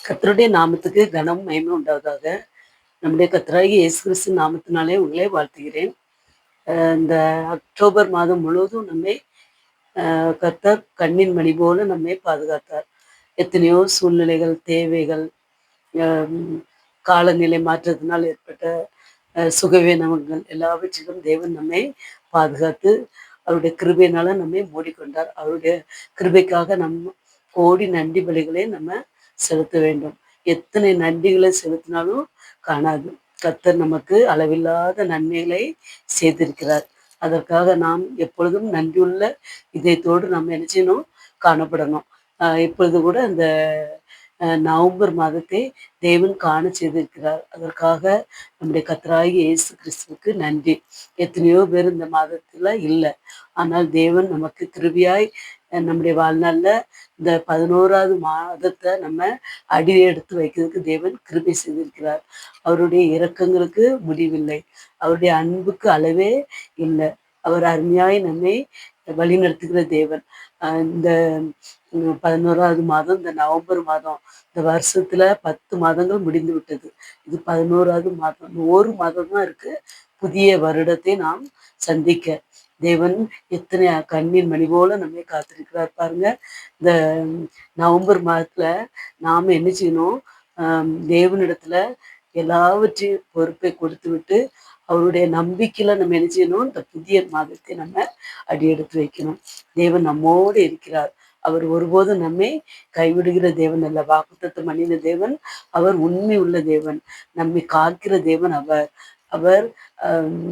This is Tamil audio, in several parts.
கர்த்தருடைய நாமத்துக்கு கனம் மகிமை உண்டாவதாக. நம்முடைய கர்த்தராகிய இயேசு கிறிஸ்து நாமத்தினாலே உங்களை வாழ்த்துகிறேன். இந்த அக்டோபர் மாதம் முழுவதும் நம்மை கர்த்தர் கண்ணின் மணி போல நம்மை பாதுகாத்தார். எத்தனையோ சூழ்நிலைகள், தேவைகள், அஹ் காலநிலை மாற்றத்தினால் ஏற்பட்ட சுகவீனங்கள் எல்லாவற்றிலும் தேவன் நம்மை பாதுகாத்து அவருடைய கிருபையினால நம்மை மூடிக்கொண்டார். அவருடைய கிருபைக்காக கோடி நன்றி பலிகளை நம்ம செலுத்த வேண்டும். எத்தனை நன்றிகளை செலுத்தினாலும் காணாது. கர்த்தர் நமக்கு அளவில்லாத நன்மைகளை செய்திருக்கிறார். அதற்காக நாம் எப்பொழுதும் நன்றியுள்ள இதயத்தோடு நாம் என்ன செய்யணும்? காணப்படணும். இப்பொழுது கூட இந்த நவம்பர் மாதத்தை தேவன் காண செய்திருக்கிறார். அதற்காக நம்முடைய கர்த்தராகிய இயேசு கிறிஸ்துவுக்கு நன்றி. எத்தனையோ பேர் இந்த மாதத்துல இல்லை, ஆனால் தேவன் நமக்கு கிருபையாய் நம்முடைய வாழ்நாள்ல இந்த 11வது மாதத்தை நம்ம அடி எடுத்து வைக்கிறதுக்கு தேவன் கிருபை செய்திருக்கிறார். அவருடைய இரக்கங்களுக்கு முடிவில்லை, அவருடைய அன்புக்கு அளவே இல்லை. அவர் அருமையாய் நம்மை வழிநடத்துகிற தேவன். இந்த 11வது மாதம், இந்த நவம்பர் மாதம், இந்த வருஷத்துல 10 மாதங்கள் முடிந்து விட்டது. இது 11வது மாதம். ஒரு மாதம் தான் இருக்கு புதிய வருடத்தை நாம் சந்திக்க. தேவன் எத்தனை கண்ணின் மணி போல நம்மை காத்திருக்கிறார் பாருங்க. இந்த நவம்பர் மாதத்துல நாம என்ன செய்யணும்? தேவனிடத்துல எல்லாவற்றையும் பொறுப்பை கொடுத்து விட்டு அவருடைய நம்பிக்கையில நம்ம என்ன செய்யணும்? இந்த புதிய மாதத்தை நம்ம அடியெடுத்து வைக்கணும். தேவன் நம்மோடு இருக்கிறார். அவர் ஒருபோதும் நம்மை கைவிடுகிற தேவன் அல்ல. வாக்குத்தத்தம் பண்ணின தேவன். அவர் உண்மை உள்ள தேவன். நம்மை காக்கிற தேவன் அவர். அவர்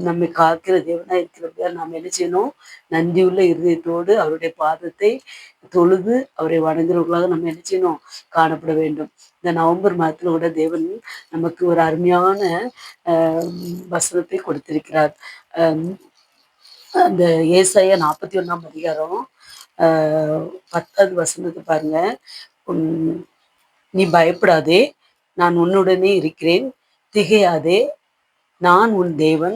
நம்மை காக்கிற தேவனா இருக்கிறபடியால் நாம் என்ன செய்யணும்? நன்றியுள்ள இருதயத்தோடு அவருடைய பாதத்தை தொழுது அவரை வணங்குறவர்களாக நம்ம என்ன செய்யணும்? காணப்பட வேண்டும். இந்த நவம்பர் மாதத்துல கூட தேவன் நமக்கு ஒரு அருமையான வசனத்தை கொடுத்திருக்கிறார். அந்த ஏசாயா 41ஆம் அதிகாரம் 10வது வசனத்தை பாருங்க. நீ பயப்படாதே, நான் உன்னுடனே இருக்கிறேன். திகையாதே, நான் உன் தேவன்.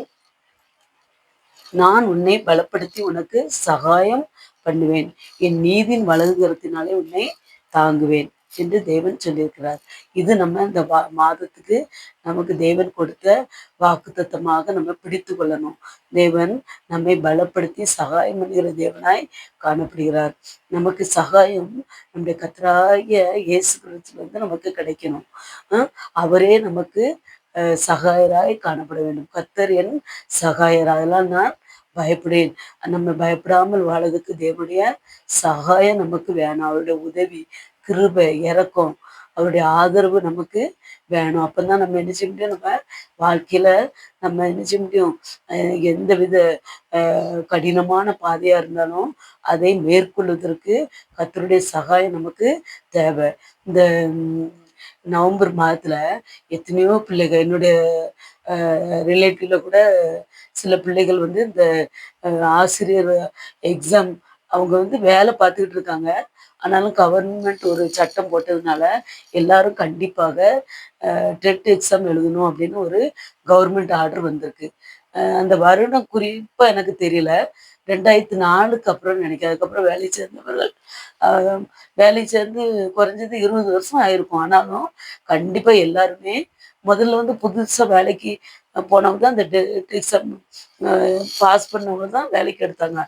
நான் உன்னை பலப்படுத்தி உனக்கு சகாயம் பண்ணுவேன். என் நீதியின் வலது கரத்தினாலே உன்னை தாங்குவேன் என்று தேவன் சொல்லியிருக்கிறார். இது நம்ம இந்த மாதத்துக்கு நமக்கு தேவன் கொடுத்த வாக்குத்தத்தமாக நம்ம பிடித்து கொள்ளணும். தேவன் நம்மை பலப்படுத்தி சகாயம் பண்ணுகிற தேவனாய் காணப்படுகிறார். நமக்கு சகாயம் நம்முடைய கர்த்தராகிய இயேசு கிறிஸ்துவிலிருந்து நமக்கு கிடைக்கணும். அவரே நமக்கு சகாயராய் காணப்பட வேண்டும். கர்த்தர் என் சகாயர், அதெல்லாம் நான் பயப்படேன். நம்ம பயப்படாமல் வாழறதுக்கு தேவனுடைய சகாயம் நமக்கு வேணும். அவருடைய உதவி, கிருபை, இரக்கம், அவருடைய ஆதரவு நமக்கு வேணும். அப்பதான் நம்ம என்ன செய்ய முடியும்? நம்ம வாழ்க்கையில நம்ம என்ன செய்ய முடியும்? எந்தவித கடினமான பாதையா இருந்தாலும் அதை மேற்கொள்வதற்கு கர்த்தருடைய சகாயம் நமக்கு தேவை. இந்த நவம்பர் மாதத்துல எத்தனையோ பிள்ளைகள், என்னுடைய ரிலேட்டிவ்ல கூட சில பிள்ளைகள் வந்து இந்த ஆசிரியர் எக்ஸாம் அவங்க வந்து வேலை பார்த்துக்கிட்டு இருக்காங்க. ஆனாலும் கவர்மெண்ட் ஒரு சட்டம் போட்டதுனால எல்லாரும் கண்டிப்பாக டெட் எக்ஸாம் எழுதணும் அப்படின்னு ஒரு கவர்மெண்ட் ஆர்டர் வந்திருக்கு. அந்த வருடம் குறிப்பா எனக்கு தெரியல. 2004க்கு அப்புறம் நினைக்கிறேன். அதுக்கப்புறம் வேலை சேர்ந்தவர்கள் வேலை சேர்ந்து குறைஞ்சது 20 வருஷம் ஆயிருக்கும். ஆனாலும் கண்டிப்பா எல்லாருமே முதல்ல வந்து புதுசா வேலைக்கு போனவங்க தான் அந்த டெட் எக்ஸாம் பாஸ் பண்ணவங்க தான் வேலைக்கு எடுத்தாங்க.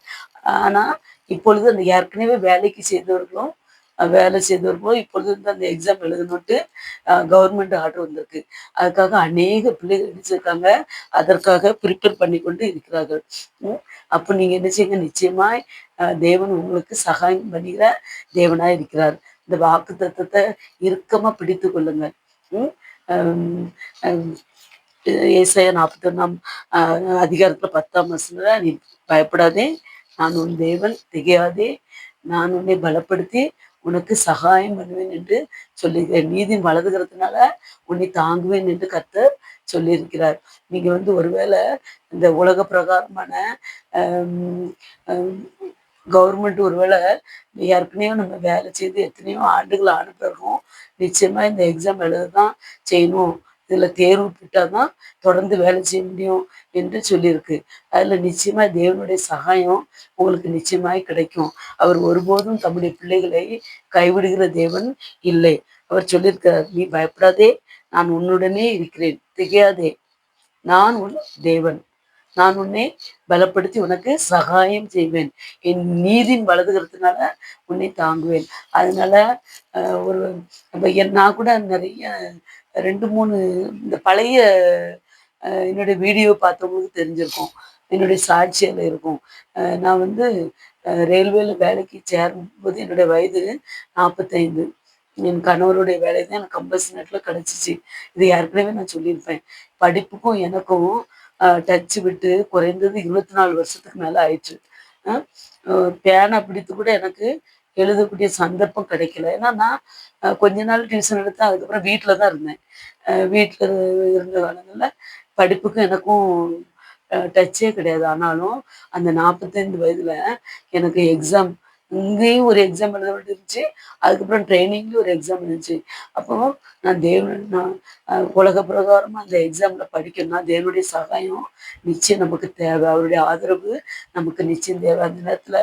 ஆனா இப்பொழுது அந்த ஏற்கனவே வேலை செய்தவர்களும் இப்பொழுது வந்து அந்த எக்ஸாம் எழுதணுன்ட்டு கவர்மெண்ட் ஆர்டர் வந்திருக்கு. அதுக்காக அநேக பிள்ளைகள் நினைச்சிருக்காங்க, அதற்காக ப்ரிப்பேர் பண்ணி கொண்டு இருக்கிறார்கள். அப்போ நீங்க என்ன செய்யுங்க? நிச்சயமாய் தேவன் உங்களுக்கு சகாயம் பண்ணுகிற தேவனாய் இருக்கிறார். இந்த வாக்கு தத்தத்தை இறுக்கமா பிடித்து கொள்ளுங்கள். ஏசாயா 41ஆம் அதிகாரத்துல 10ஆம் வசனத்துல, நீ பயப்படாதே, நான் உன் தேவன். திகையாதே, நான் உன்னை பலப்படுத்தி உனக்கு சகாயம் பண்ணுவேன் என்று சொல்லியிருக்கிறேன். நீதியின் வலதுகரத்தினால உன்னை தாங்குவேன் என்று கர்த்தர் சொல்லியிருக்கிறார். நீங்க வந்து ஒருவேளை இந்த உலக பிரகாரமான கவர்மெண்ட் ஒருவேளை ஏற்கனவே நம்ம வேலை செய்து எத்தனையோ ஆண்டுகள் ஆன பிறகும் நிச்சயமா இந்த எக்ஸாம் எழுத தான் செய்யணும், இதுல தேர்வு பெற்றாதான் தொடர்ந்து வேலை செய்ய முடியும் என்று சொல்லியிருக்கு. அதுல நிச்சயமா தேவனுடைய சகாயம் உங்களுக்கு நிச்சயமாய் கிடைக்கும். அவர் ஒருபோதும் தம்முடைய பிள்ளைகளை கைவிடுகிற தேவன் இல்லை. அவர் சொல்லியிருக்கிறார், நீ பயப்படாதே, நான் உன்னுடனே இருக்கிறேன், திகையாதே, நான் உன் தேவன், நான் உன்னை பலப்படுத்தி உனக்கு சகாயம் செய்வேன், என் நீதியின் வலதுகரத்தினால உன்னை தாங்குவேன். அதனால ஒரு நான் கூட நிறைய 2, 3 இந்த பழைய என்னுடைய வீடியோ பார்த்தவங்களுக்கு தெரிஞ்சிருக்கும். என்னுடைய சாட்சியில இருக்கும். நான் வந்து ரயில்வேல வேலைக்கு சேரும்போது என்னுடைய வயது 45. என் கணவருடைய வேலை தான் எனக்கு கம்பல்சரி கிடைச்சிச்சு. இது ஏற்கனவே நான் சொல்லியிருப்பேன். படிப்புக்கும் எனக்கும் டச்சு விட்டு குறைந்தது 24 வருஷத்துக்கு மேல ஆயிடுச்சு. அ பேனா பிடித்து கூட எனக்கு எழுதக்கூடிய சந்தர்ப்பம் கிடைக்கல. ஏன்னா நான் கொஞ்ச நாள் டியூஷன் எடுத்தேன். அதுக்கப்புறம் வீட்ல தான் இருந்தேன். வீட்ல இருந்த காலங்கள்ல படிப்புக்கும் எனக்கும் டச்சே கிடையாது. ஆனாலும் அந்த 45 வயதுல எனக்கு எக்ஸாம், இங்கேயும் ஒரு எக்ஸாம் எழுத வேண்டியிருந்துச்சு. அதுக்கப்புறம் ட்ரெய்னிங்லயும் ஒரு எக்ஸாம் இருந்துச்சு. அப்போ நான் உலக பிரகாரமா அந்த எக்ஸாம்ல படிக்கணும்னா தேவனுடைய சகாயம் நிச்சயம் நமக்கு தேவை. அவருடைய ஆதரவு நமக்கு நிச்சயம் தேவை. அந்த நேரத்துல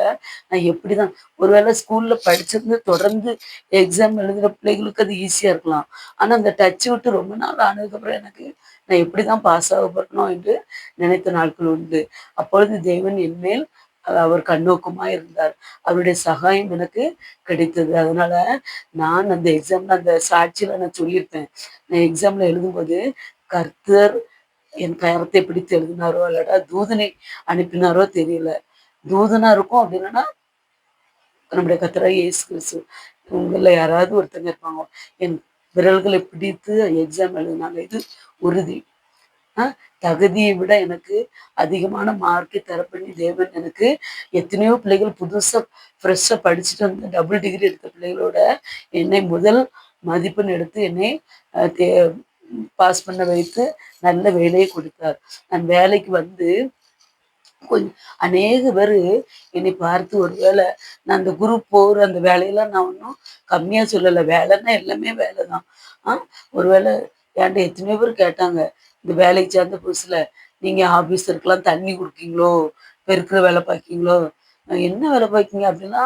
நான் எப்படிதான் ஒருவேளை ஸ்கூல்ல படிச்சிருந்து தொடர்ந்து எக்ஸாம் எழுதுற பிள்ளைகளுக்கு அது ஈஸியா இருக்கலாம். ஆனா அந்த டச் விட்டு ரொம்ப நாள் ஆனதுக்கப்புறம் எனக்கு நான் எப்படிதான் பாஸ் ஆக போறேனோ என்று நினைத்த நாட்கள் உண்டு. அப்பொழுது தேவன் என்மேல் அவர் கண்ணோக்கமாய் இருந்தார். அவருடைய சகாயம் எனக்கு கிடைத்தது. அதனால நான் அந்த எக்ஸாம்ல அந்த சாட்சியில நான் சொல்லியிருப்பேன். நான் எக்ஸாம்ல எழுதும்போது கர்த்தர் என் கரத்தை பிடித்து எழுதினாரோ இல்லாட்டா தூதனை அனுப்பினாரோ தெரியல. தூதனா இருக்கும் அப்படின்னா நம்முடைய கர்த்தராகிய இயேசு கிறிஸ்து. உங்கள்ல யாராவது ஒருத்தங்க இருப்பாங்க. என் விரல்களை பிடித்து எக்ஸாம் எழுதினாங்க. இது உறுதி. அ தகுதியை விட எனக்கு அதிகமான மார்க்கை தரப்பண்ணி தேவன் எனக்கு எத்தனையோ பிள்ளைகள் புதுசா ஃப்ரெஷ்ஷா படிச்சுட்டு வந்து டபுள் டிகிரி எடுத்த பிள்ளைகளோட என்னை முதல் மதிப்பெண் எடுத்து என்னை அ தே பாஸ் பண்ண வைத்து நல்ல வேலையை கொடுத்தார். நான் வேலைக்கு வந்து அநேக பேரு என்னை பார்த்து ஒருவேளை நான் அந்த குரூப் போற அந்த வேலையெல்லாம் நான் ஒன்றும் கம்மியா சொல்லல. வேலைன்னா எல்லாமே வேலைதான். ஆ ஒருவேளை என்ட்ட எத்தனையோ பேர் கேட்டாங்க. இந்த வேலைக்கு சேர்ந்த புதுசுல, நீங்க ஆபீஸருக்கெல்லாம் தண்ணி குடுக்கீங்களோ? பெருக்குற வேலை பார்க்கீங்களோ? என்ன வேலை பார்க்கீங்க? அப்படின்னா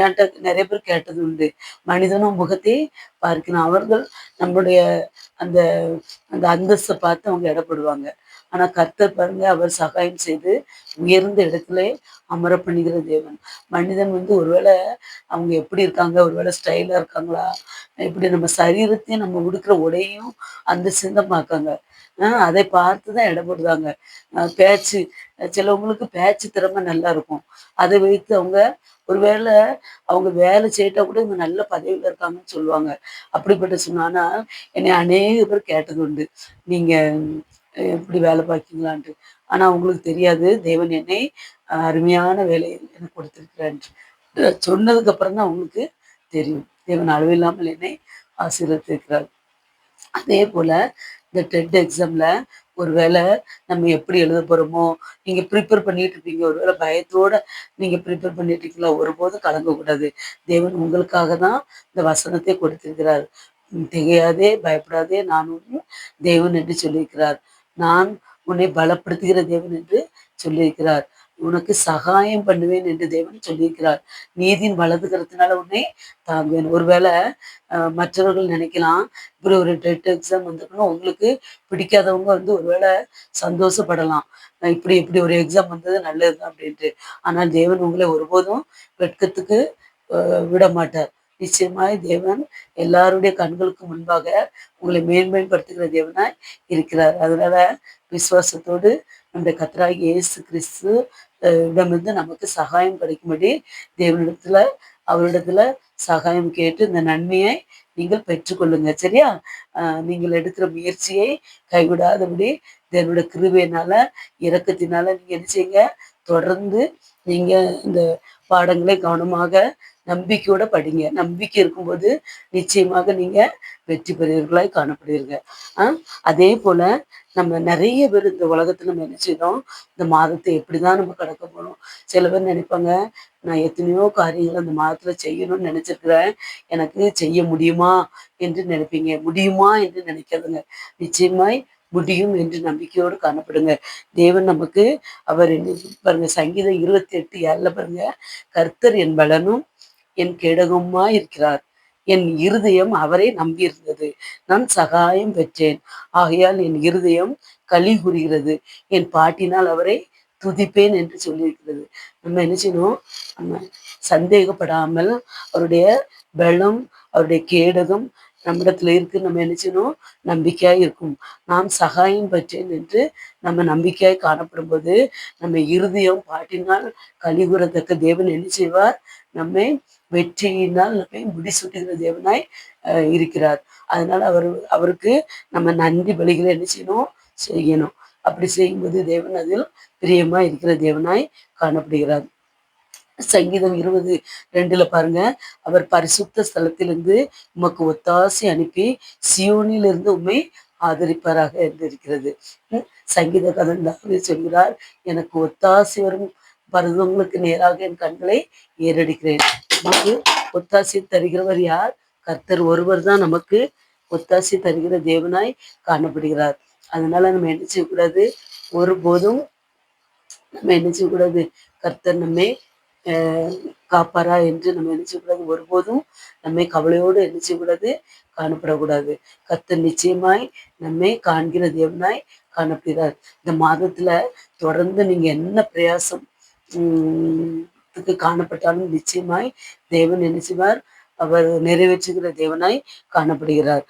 என்ட்ட நெறைய பேர் கேட்டது உண்டு. மனிதனும் முகத்தை பார்க்கிறான். அவர்கள் நம்முடைய அந்த அந்த அந்தஸ்த பார்த்து அவங்க எடப்படுவாங்க. ஆனா கர்த்தர் பாருங்க, அவர் சகாயம் செய்து உயர்ந்த இடத்திலே அமர பண்ணுகிற தேவன். மனிதன் வந்து ஒருவேளை அவங்க எப்படி இருக்காங்க, ஒருவேளை ஸ்டைலா இருக்காங்களா, இப்படி நம்ம சரீரத்தையும் நம்ம உடுக்கிற உடையையும் அந்த சிந்தம் பார்க்காங்க. அதை பார்த்து தான் எடை போடுறாங்க. பேச்சு சிலவங்களுக்கு பேச்சு திறமை நல்லா இருக்கும். அதை வைத்து அவங்க ஒருவேளை அவங்க வேலை செய்யிட்டா கூட இவங்க நல்ல பதவியில இருக்காங்கன்னு சொல்லுவாங்க. அப்படிப்பட்ட ஆனா என்னை அநேக பேர் கேட்டது உண்டு. நீங்க இப்படி வேலை பார்க்கீங்களான்ட்டு. ஆனா அவங்களுக்கு தெரியாது தேவன் என்னை அருமையான வேலையை எனக்கு கொடுத்திருக்கிறார். சொன்னதுக்கு அப்புறம் தான் அவங்களுக்கு தெரியும். தேவன் அளவில்லாமல் என்னை ஆசீர்வதித்திருக்கிறார். அதே போல இந்த டெட் எக்ஸாம்ல ஒரு வேளை நம்ம எப்படி எழுத போறோமோ, நீங்க ப்ரிப்பேர் பண்ணிட்டு இருப்பீங்க. ஒரு வேளை பயத்தோட நீங்க ப்ரிப்பேர் பண்ணிட்டு இருக்கீங்களா? ஒருபோதும் கலங்கக்கூடாது. தேவன் உங்களுக்காக தான் இந்த வசனத்தை கொடுத்திருக்கிறார். திகையாதே, பயப்படாதே, நான் உன் தேவன் என்று சொல்லியிருக்கிறார். நான் உன்னை பலப்படுத்துகிற தேவன் என்று சொல்லியிருக்கிறார். உனக்கு சகாயம் பண்ணுவேன் என்று தேவன் சொல்லியிருக்கிறார். நீதியின் வலது கரத்தினால உன்னை தாங்குவேன். ஒருவேளை மற்றவர்கள் நினைக்கலாம், இப்படி ஒரு டெட் எக்ஸாம் வந்திருக்குன்னா உங்களுக்கு பிடிக்காதவங்க வந்து ஒருவேளை சந்தோஷப்படலாம். இப்படி இப்படி ஒரு எக்ஸாம் வந்தது நல்லதுதான் அப்படின்ட்டு. ஆனால் தேவன் உங்களை ஒருபோதும் வெட்கத்துக்கு விட மாட்டார். நிச்சயமாய் தேவன் எல்லாருடைய கண்களுக்கு முன்பாக உங்களை மேன்மைப்படுத்துகிற தேவனாய் இருக்கிறார். அதனால விசுவாசத்தோடு நம்முடைய கர்த்தராகிய இயேசு கிறிஸ்து இடமிருந்து நமக்கு சகாயம் கிடைக்கும்படி தேவனிடத்துல அவரிடத்துல சகாயம் கேட்டு இந்த நன்மையை நீங்கள் பெற்றுக்கொள்ளுங்க. சரியா? நீங்கள் எடுக்கிற முயற்சியை கைவிடாதபடி தேவனுடைய கிருபையினால, இரக்கத்தினால நீங்க என்ன செய்யுங்க, தொடர்ந்து நீங்க இந்த பாடங்களை கவனமாக நம்பிக்கையோட படிங்க. நம்பிக்கை இருக்கும்போது நிச்சயமாக நீங்க வெற்றி பெறுவீர்களாய் காணப்படுவீர்கள். அதே போல நம்ம நிறைய பேர் இந்த உலகத்துல நம்ம என்ன செய்யறோம், இந்த மாதத்தை எப்படிதான் நம்ம கடக்க போறோம். சில பேர் நினைப்பாங்க, நான் எத்தனையோ காரியங்களை இந்த மாதத்துல செய்யணும்னு நினைச்சிருக்கிறேன், எனக்கு செய்ய முடியுமா என்று நினைப்பீங்க. முடியுமா என்று நினைக்காதுங்க. நிச்சயமாய் முடியும் என்று நம்பிக்கையோடு காணப்படுங்க. தேவன் நமக்கு அவர் பாருங்க, சங்கீதம் 28:7 பாருங்க, கர்த்தர் என் பலனும் என் கேடகமுமாய் இருக்கிறார். என் இருதயம் அவரை நம்பியிருந்தது, நான் சகாயம் பெற்றேன். ஆகையால் என் இருதயம் களி கூறுகிறது, என் பாட்டினால் அவரை துதிப்பேன் என்று சொல்லியிருக்கிறது. நம்ம என்ன செய்யணும், நம்ம சந்தேகப்படாமல் அவருடைய பலம், அவருடைய கேடகம் நம்மிடத்துல இருக்கு. நம்ம என்ன செய்யணும், நம்பிக்கையாய் இருக்கும். நாம் சகாயம் பெற்றேன் என்று நம்ம நம்பிக்கையாய் காணப்படும் போது நம்ம இருதயம் பாட்டினால் கலிகூறத்தக்க தேவன் என்ன செய்வார், நம்மை வெற்றியினால் நம்மை முடிசூட்டுகிற தேவனாய் இருக்கிறார். அதனால அவருக்கு நம்ம நன்றி பலிகளை என்ன செய்யணும், செய்யணும். அப்படி செய்யும்போது தேவன் அதில் பிரியமா இருக்கிற தேவனாய் காணப்படுகிறார். சங்கீதம் 20:2 பாருங்க, அவர் பரிசுத்த ஸ்தலத்திலிருந்து உமக்கு ஒத்தாசை அனுப்பி சியோனிலிருந்து உம்மை ஆதரிப்பாராக என்றிருக்கிறது. சங்கீதக்காரன் தாவீது சொல்கிறார், எனக்கு ஒத்தாசை வரும் பர்வதங்களுக்கு நேராக என் கண்களை ஏறெடுக்கிறேன். நமக்கு ஒத்தாசை தருகிறவர் யார்? கர்த்தர் ஒருவர் தான் நமக்கு ஒத்தாசை தருகிற தேவனாய் காணப்படுகிறார். அதனால நம்ம என்ன செய்யக்கூடாது, ஒருபோதும் நம்ம என்ன செய்யக்கூடாது, கர்த்தர் நம்மை காப்பாரா என்று நம்ம என்ன செய்யக்கூடாது, ஒருபோதும் நம்மை கவலையோடு என்ன செய்யக்கூடாது, காணப்படக்கூடாது. கர்த்தர் நிச்சயமாய் நம்மை காண்கிற தேவனாய் காணப்படுகிறார். இந்த மாதத்துல தொடர்ந்து நீங்க என்ன பிரயாசம் காணப்பட்டாலும் நிச்சயமாய் தேவன் என்ன செய்வார், அவர் நிறைவேற்றுகிற தேவனாய் காணப்படுகிறார்.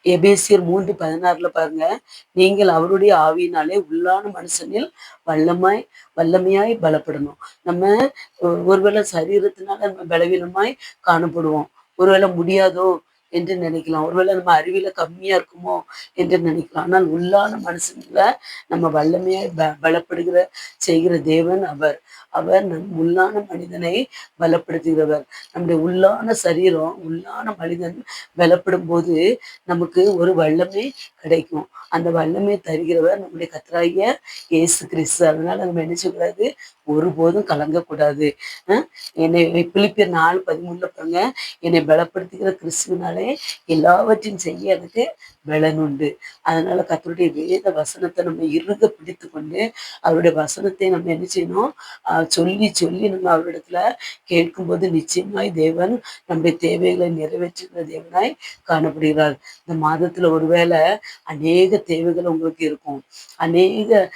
எபேசியர் 3:16 பாருங்க, நீங்கள் அவருடைய ஆவியினாலே உள்ளான மனுஷனில் வல்லமையாய் பலப்படணும். நம்ம ஒருவேளை சரீரத்தினால நம்ம பலவீனமாய் காணப்படுவோம், ஒருவேளை முடியாதோ என்று நினைக்கலாம், ஒருவேளை நம்ம அறிவில கம்மியா இருக்குமோ என்று நினைக்கலாம். ஆனால் உள்ளான மனுஷன்ல நம்ம வல்லமையாய் பலப்படுகிற செய்கிற தேவன் அவர். அவர் நம் உள்ளான மனிதனை பலப்படுத்துகிறவர். நம்முடைய உள்ளான சரீரம், உள்ளான மனிதன் பலப்படும் போது நமக்கு ஒரு வல்லமை கிடைக்கும். அந்த வல்லமை தருகிறவர் நம்முடைய கர்த்தராகிய இயேசு கிறிஸ்து. அதனால நம்ம என்ன செய்யக்கூடாது, ஒருபோதும் கலங்கக்கூடாது. என்னை பிலிப்பியர் 4:13 பாருங்க, என்னை பலப்படுத்துகிற கிறிஸ்துவினாலே எல்லாவற்றையும் செய்ய எனக்கு பலன் உண்டு. அதனால கர்த்தருடைய வேத வசனத்தை நம்ம இறுக பிடித்து கொண்டு அவருடைய வசனத்தை நம்ம என்ன செய்யணும், சொல்லி சொல்லி நம்ம அவரிடத்துல கேட்கும்போது நிச்சயமாய் தேவன் நம்முடைய தேவைகளை நிறைவேற்றுகிற தேவனாய் காணப்படுகிறார். இந்த மாதத்துல ஒருவேளை அநேக தேவைகள் உங்களுக்கு இருக்கும், அநேக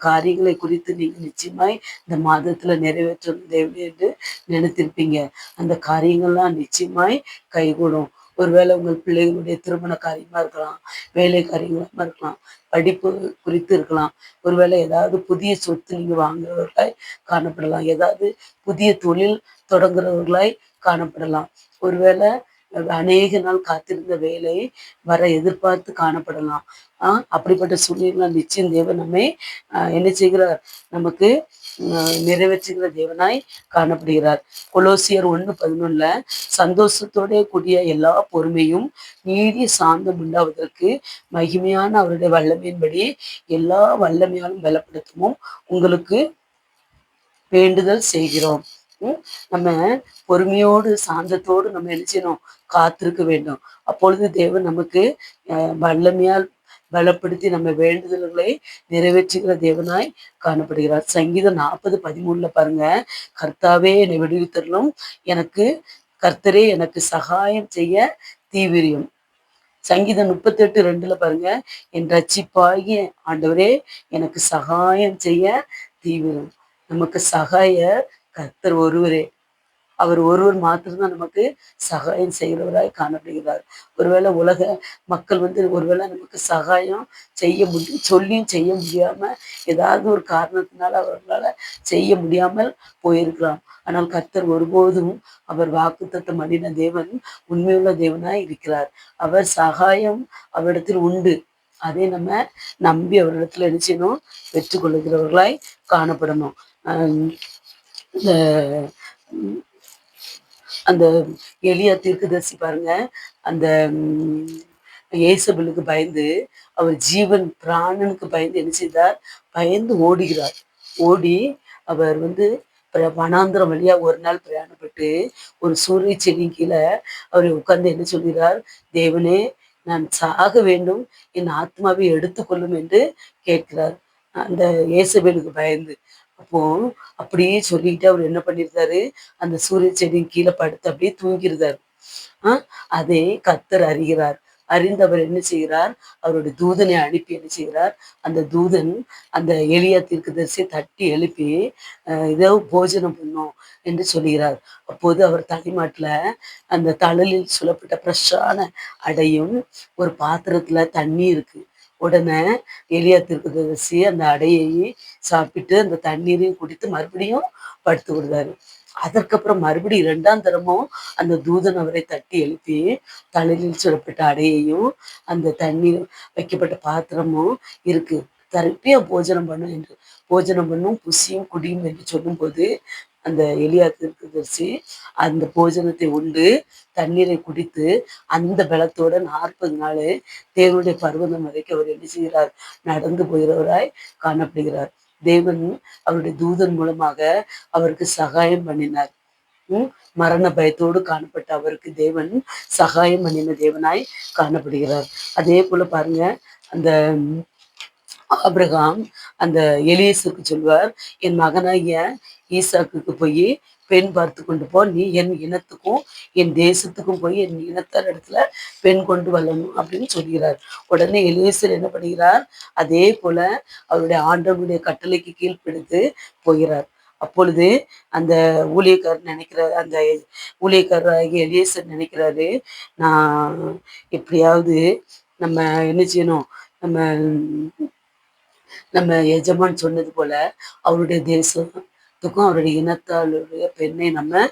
காரியங்களை குறித்து நீங்க நிச்சயமாய் இந்த மாதத்துல நிறைவேற்ற தேவை என்று நினைத்திருப்பீங்க. அந்த காரியங்கள்லாம் நிச்சயமாய் கைகூடும். ஒருவேளை உங்கள் பிள்ளைகளுடைய திருமண காரியமா இருக்கலாம், வேலை காரியங்களா இருக்கலாம், படிப்பு குறித்து இருக்கலாம், ஒருவேளை ஏதாவது புதிய சொத்து நீங்க வாங்குறவர்களாய் காணப்படலாம், ஏதாவது புதிய தொழில் தொடங்குறவர்களாய் காணப்படலாம், ஒருவேளை அநேக நாள் காத்திருந்த வேலை வர எதிர்பார்த்து காணப்படலாம். அப்படிப்பட்ட சூழ்நிலை நிச்சயம் தேவன் நம்மை என்ன செய்கிறார், நமக்கு நிறைவேற்றுகிற தேவனாய் காணப்படுகிறார். கொலோசியர் 1:11 சந்தோஷத்தோட கூடிய எல்லா பொறுமையும் நீடிய சாந்தம் உண்டாவதற்கு மகிமையான அவருடைய வல்லமையின்படி எல்லா வல்லமையாலும் பலப்படுத்தவும் உங்களுக்கு வேண்டுதல் செய்கிறோம். நம்ம பொறுமையோடு சாந்தத்தோடு நம்ம என்ன செய்யணும், காத்திருக்க வேண்டும். அப்பொழுது தேவன் நமக்கு வல்லமையால் பலப்படுத்தி நம்ம வேண்டுதல்களை நிறைவேற்றுகிற தேவனாய் காணப்படுகிறார். சங்கீதம் 40:13 பாருங்க, கர்த்தாவே என்னை விடுவித்தரலும், எனக்கு கர்த்தரே எனக்கு சகாயம் செய்ய தீவிரியம். சங்கீதம் 38:2 பாருங்க, என் ரட்சிப்பாகிய ஆண்டவரே எனக்கு சகாயம் செய்ய தீவிரம். நமக்கு சகாய கர்த்தர் ஒருவரே, அவர் ஒருவர் மாத்திரம்தான் நமக்கு சகாயம் செய்கிறவராய் காணப்படுகிறார். ஒருவேளை உலக மக்கள் ஒருவேளை நமக்கு சகாயம் சொல்லியும் செய்ய முடியாம ஏதாவது ஒரு காரணத்தினால அவர்களால செய்ய முடியாமல் போயிருக்கலாம். ஆனால் கர்த்தர் ஒருபோதும் அவர் வாக்குத்தத்தம் பண்ணின தேவன் உண்மையுள்ள தேவனாய் இருக்கிறார். அவர் சகாயம் அவரிடத்தில் உண்டு. அதை நம்ம நம்பி அவரிடத்துல என்ன செய்யணும், பெற்றுக்கொள்ளுகிறவர்களாய் காணப்படணும். இந்த அந்த எலியா தீர்க்கதரிசி பாருங்க, அந்த ஏசபெலுக்கு பயந்து, அவர் ஜீவன் பிராணனுக்கு பயந்து என்ன செய்தார்? பயந்து ஓடுகிறார். ஓடி அவர் வனாந்திரம் வழியா ஒரு நாள் பிரயாணப்பட்டு ஒரு சூரிய செடியின் கீழ அவர் உட்கார்ந்து என்ன சொல்கிறார்? தேவனே, நான் சாக வேண்டும், என் ஆத்மாவை எடுத்துக்கொள்ளும் என்று கேட்கிறார். அந்த இயேசபேலுக்கு பயந்து. அப்போ அப்படியே சொல்லிட்டு அவர் என்ன பண்ணியிருந்தாரு? அந்த சூரிய செடியின் கீழ படுத்து அப்படியே தூங்கியிருந்தார். அதை கர்த்தர் அறிகிறார். அறிந்து அவர் என்ன செய்கிறார்? அவருடைய தூதனை அனுப்பி என்ன செய்கிறார்? அந்த தூதன் அந்த எலியா தீர்க்கதரிசியை தட்டி எழுப்பி இதோ போஜனம் பண்ணும் என்று சொல்கிறார். அப்போது அவர் தலைமாட்டுல அந்த தழலில் சுடப்பட்ட ஃப்ரெஷ்ஷான அடையும் ஒரு பாத்திரத்துல தண்ணி இருக்கு. உடனே எலியா தீர்க்கதரிசி அந்த அடையை சாப்பிட்டு அந்த தண்ணீரையும் குடித்து மறுபடியும் படுத்து விடுறாரு. அதற்கப்புறம் மறுபடியும் 2ஆம் தரமும் அந்த தூதன் அவரை தட்டி எழுப்பி தலையில் சுடப்பட்ட அடையையும் அந்த தண்ணீர் வைக்கப்பட்ட பாத்திரமும் இருக்கு, திருப்பியா போஜனம் பண்ணும் என்று, போஜனம் பண்ணும் புசியும் குடியும் என்று சொல்லும்போது அந்த எலியா தீர்க்கதரிசி அந்த போஜனத்தை உண்டு தண்ணீரை குடித்து அந்த பலத்தோட 40 நாள் தேவனுடைய பர்வதம் வரைக்கும் அவர் என்ன செய்கிறார்? நடந்து போகிறவராய் காணப்படுகிறார். தேவன் அவருடைய தூதன் மூலமாக அவருக்கு சகாயம் பண்ணினார். மரண பயத்தோடு காணப்பட்ட அவருக்கு தேவன் சகாயம் பண்ணின தேவனாய் காணப்படுகிறார். அதே போல பாருங்க, அந்த ஆபிரகாம் அந்த எலியேசுக்கு சொல்வார், என் மகனாகிய ஈசாக்குக்கு போய் பெண் பார்த்து கொண்டு போ, நீ என் இனத்துக்கும் என் தேசத்துக்கும் போய் என் இனத்தார் இடத்துல பெண் கொண்டு வரணும் அப்படின்னு சொல்கிறார். உடனே எலியேசர் என்ன பண்ணுகிறார்? அதே போல அவருடைய ஆண்டவனுடைய கட்டளைக்கு கீழ்ப்பிடித்து போகிறார். அப்பொழுது அந்த ஊழியக்காரர் நினைக்கிறார், அந்த ஊழியக்காரராகிய எலியேசர் நினைக்கிறாரு, நான் எப்படியாவது நம்ம என்ன செய்யணும், நம்ம நம்ம எஜமான் சொன்னது போல அவருடைய தேசத்துக்கும் அவருடைய இனத்தாளுடைய பெண்ணை நம்ம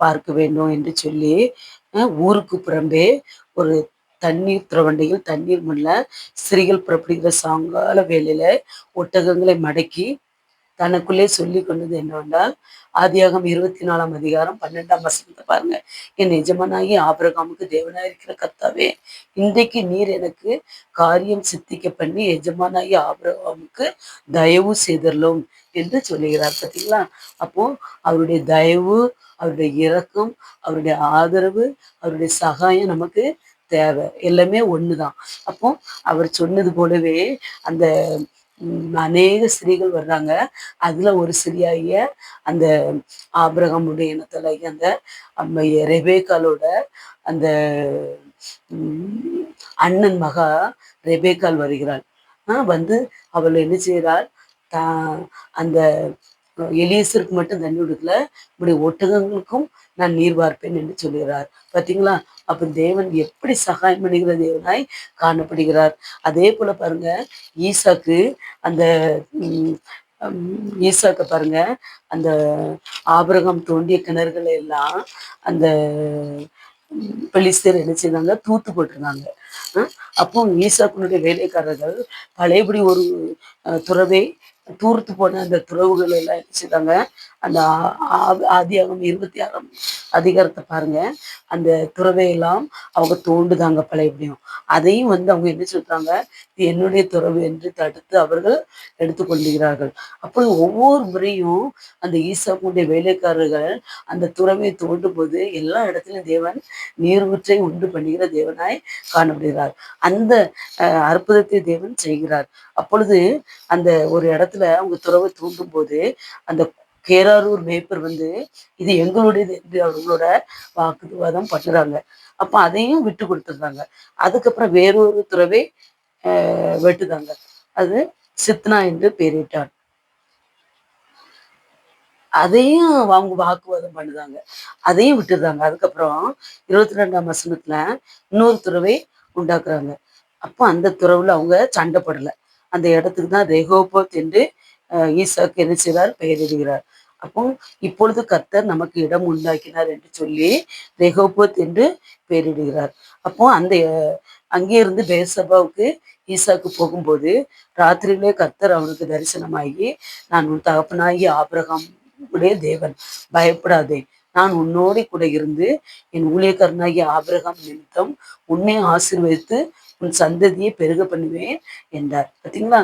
பார்க்க வேண்டும் என்று சொல்லி ஊருக்கு புறம்பே ஒரு தண்ணீர் திரவண்டையில் தண்ணீர் முள்ள ஸ்திரீகள் புறப்படுகிற சாயங்கால வேளையில ஒட்டகங்களை மடக்கி தனக்குள்ளே சொல்லி கொண்டது என்னவென்றால், ஆதியாகமம் 24ஆம் அதிகாரம் 12ஆம் வசனத்தை பாருங்க. என் எஜமானாகி ஆபிரகாமுக்கு தேவனாயிருக்கிற கர்த்தாவே, இன்றைக்கு நீர் எனக்கு காரியம் சித்திக்க பண்ணி எஜமானாகி ஆபிரகாமுக்கு தயவு செய்தரலும் என்று சொல்லுகிறார். பார்த்தீங்களா? அப்போ அவருடைய தயவு, அவருடைய இரக்கம், அவருடைய ஆதரவு, அவருடைய சகாயம் நமக்கு தேவை. எல்லாமே ஒண்ணுதான். அப்போ அவர் சொன்னது போலவே அந்த அநேக ஸ்திரீகள் வர்றாங்க. அதுல ஒரு ஸ்திரீயாகிய அந்த ஆபிரகாமுடைய இனத்திலாகிய அந்த ரெபேக்காலோட அந்த அண்ணன் மகா ரெபேக்கால் வருகிறாள். வந்து அவள் என்ன செய்கிறாள்? அந்த எலியேசருக்கு மட்டும் தண்ணி கொடுக்கல, இப்படி ஒட்டகங்களுக்கும் நான் நீர் வார்ப்பேன் என்று சொல்கிறார். பார்த்தீங்களா? அப்ப தேவன் எப்படி சகாயம் பண்ணுகிற தேவனாய் காணப்படுகிறார். அதே போல பாருங்க, ஈசாக்கு அந்த ஈசாக்க பாருங்க, அந்த ஆபிரகாம் தோண்டிய கிணறுகளை எல்லாம் அந்த பெலிஸ்தர் என்ன செய்தாங்க? தூத்து போட்டிருந்தாங்க. அப்போ ஈசாக்குனுடைய வேலைக்காரர்கள் பழையபடி ஒரு துறவை தூர்த்து போன அந்த துறவுகள் எல்லாம் என்ன செய்தாங்க? அந்த ஆதியாகமம் 26ஆம் அதிகாரத்தை பாருங்க. அந்த துறவையெல்லாம் அவங்க தோண்டுதாங்க பழையபடியும். அதையும் அவங்க என்ன சொல்றாங்க? இது என்னுடைய துறவு என்று தடுத்து அவர்கள் எடுத்துக்கொள்கிறார்கள். அப்போ ஒவ்வொரு முறையும் அந்த ஈசாக்குடைய வேலைக்காரர்கள் அந்த துறவை தோண்டும் போது எல்லா இடத்திலும் தேவன் நீர்வூற்றை உண்டு பண்ணுகிற தேவனாய் காணப்படுகிறார். அந்த அற்புதத்தை தேவன் செய்கிறார். அப்பொழுது அந்த ஒரு இடத்துல அவங்க துறவை தூண்டும் போது அந்த கேராரூர் மேய்ப்பர் இது எங்களுடையது என்று அவர்களோட வாக்குவாதம் பண்ணுறாங்க. அப்போ அதையும் விட்டு கொடுத்துருந்தாங்க. அதுக்கப்புறம் வேறொரு துறவை வெட்டுதாங்க. அது சித்னா என்று பெயரிட்டார். அதையும் அவங்க வாக்குவாதம் பண்ணுதாங்க. அதையும் விட்டுடுறாங்க. அதுக்கப்புறம் 22ஆம் வசனத்துல இன்னொரு துறவை உண்டாக்குறாங்க. அப்போ அந்த துறவுல அவங்க சண்டை படலை. அந்த இடத்துக்கு தான் ரெகோபோத் என்று ஈசாக்கு என்ன செய்கிறார்? பெயரிடுகிறார். அப்போ இப்பொழுது கர்த்தர் நமக்கு இடம் உண்டாக்கினார் என்று சொல்லி ரெகோபோத் என்று பெயரிடுகிறார். அப்போ அந்த அங்கே இருந்து பேர்சபாவுக்கு ஈசாக்கு போகும்போது ராத்திரியிலே கர்த்தர் அவனுக்கு தரிசனமாகி, நான் உன் தகப்பனாகி ஆபிரகாம் உடைய தேவன், பயப்படாதே, நான் உன்னோட கூட இருந்து என் ஊழியக்காரனாகிய ஆபிரகாம் நிமித்தம் உன்னை ஆசீர்வதித்து உன் சந்ததியை பெருக பண்ணுவேன் என்றார். பார்த்தீங்களா?